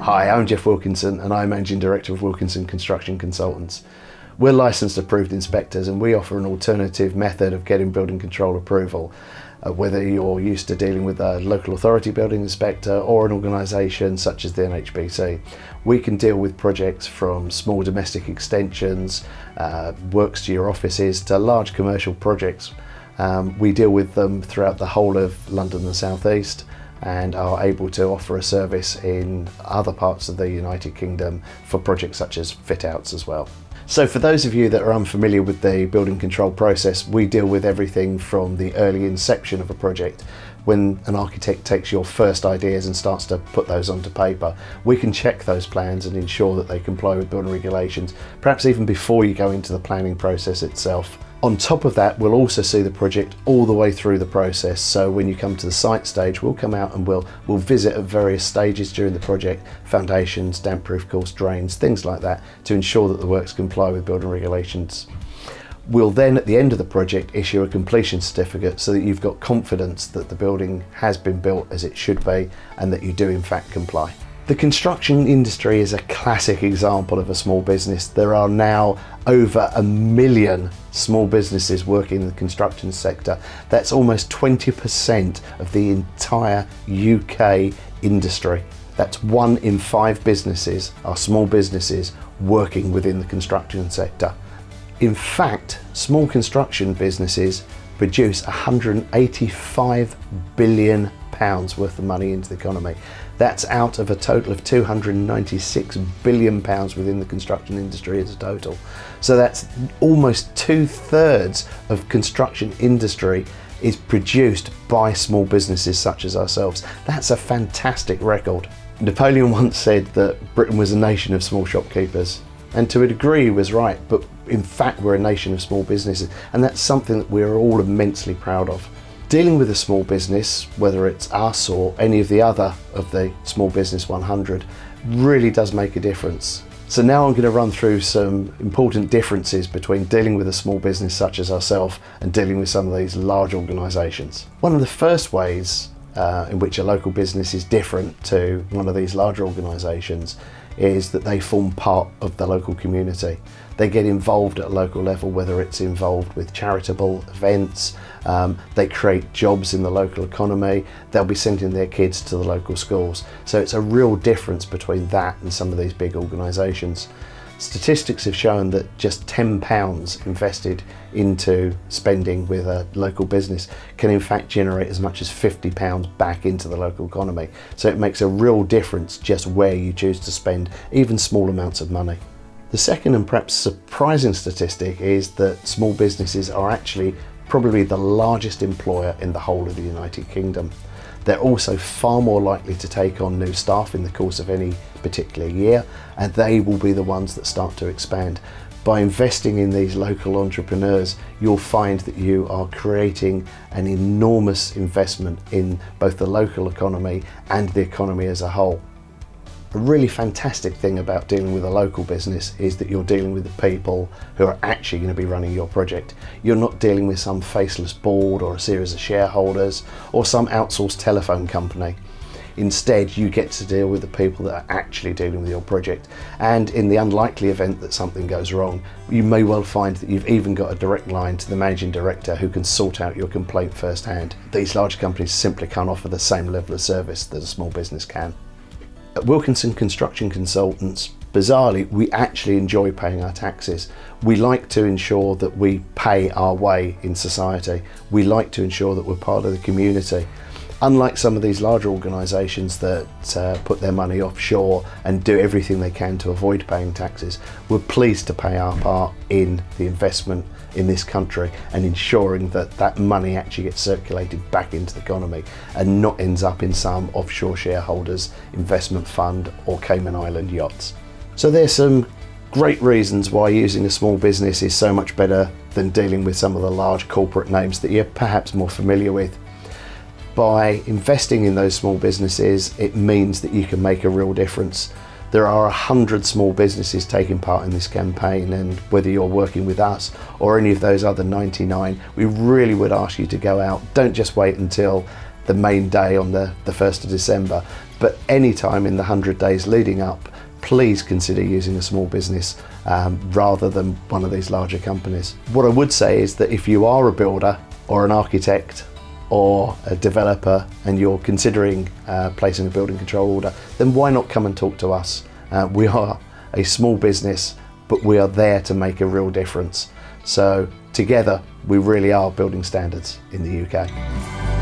Hi, I'm Geoff Wilkinson and I'm Managing Director of Wilkinson Construction Consultants. We're licensed approved inspectors and we offer an alternative method of getting building control approval. Whether you're used to dealing with a local authority building inspector or an organisation such as the NHBC, we can deal with projects from small domestic extensions, works to your offices, to large commercial projects. We deal with them throughout the whole of London and South East, and are able to offer a service in other parts of the United Kingdom for projects such as fit outs as well. So for those of you that are unfamiliar with the building control process, we deal with everything from the early inception of a project. When an architect takes your first ideas and starts to put those onto paper, we can check those plans and ensure that they comply with building regulations, perhaps even before you go into the planning process itself. On top of that, we'll also see the project all the way through the process. So when you come to the site stage, we'll come out and we'll visit at various stages during the project, foundations, damp-proof course, drains, things like that, to ensure that the works comply with building regulations. We'll then, at the end of the project, issue a completion certificate so that you've got confidence that the building has been built as it should be and that you do in fact comply. The construction industry is a classic example of a small business. There are now over 1 million small businesses working in the construction sector. That's almost 20% of the entire UK industry. That's 1 in 5 businesses are small businesses working within the construction sector. In fact, small construction businesses produce £185 billion worth of money into the economy. That's out of a total of £296 billion within the construction industry as a total. So that's almost 2/3 of construction industry is produced by small businesses such as ourselves. That's a fantastic record. Napoleon once said that Britain was a nation of small shopkeepers, and to a degree he was right, but in fact we're a nation of small businesses, and that's something that we're all immensely proud of. Dealing with a small business, whether it's us or any of the other of the Small Business 100, really does make a difference. So now I'm going to run through some important differences between dealing with a small business such as ourselves and dealing with some of these large organisations. One of the first ways in which a local business is different to one of these larger organisations is that they form part of the local community. They get involved at a local level, whether it's involved with charitable events, they create jobs in the local economy, they'll be sending their kids to the local schools. So it's a real difference between that and some of these big organisations. Statistics have shown that just £10 invested into spending with a local business can in fact generate as much as £50 back into the local economy. So it makes a real difference just where you choose to spend even small amounts of money. The second and perhaps surprising statistic is that small businesses are actually probably the largest employer in the whole of the United Kingdom. They're also far more likely to take on new staff in the course of any particular year, and they will be the ones that start to expand. By investing in these local entrepreneurs, you'll find that you are creating an enormous investment in both the local economy and the economy as a whole. A really fantastic thing about dealing with a local business is that you're dealing with the people who are actually going to be running your project. You're not dealing with some faceless board or a series of shareholders or some outsourced telephone company. Instead, you get to deal with the people that are actually dealing with your project. And in the unlikely event that something goes wrong, you may well find that you've even got a direct line to the managing director who can sort out your complaint firsthand. These large companies simply can't offer the same level of service that a small business can. At Wilkinson Construction Consultants, bizarrely, we actually enjoy paying our taxes. We like to ensure that we pay our way in society. We like to ensure that we're part of the community. Unlike some of these larger organisations that put their money offshore and do everything they can to avoid paying taxes, we're pleased to pay our part in the investment in this country and ensuring that that money actually gets circulated back into the economy and not ends up in some offshore shareholders' investment fund or Cayman Island yachts. So there's some great reasons why using a small business is so much better than dealing with some of the large corporate names that you're perhaps more familiar with. By investing in those small businesses, it means that you can make a real difference. There are 100 small businesses taking part in this campaign, and whether you're working with us or any of those other 99, we really would ask you to go out. Don't just wait until the main day on the 1st of December, but any time in the 100 days leading up, please consider using a small business rather than one of these larger companies. What I would say is that if you are a builder or an architect or a developer and you're considering placing a building control order, then why not come and talk to us? We are a small business, but we are there to make a real difference. So together, we really are building standards in the UK.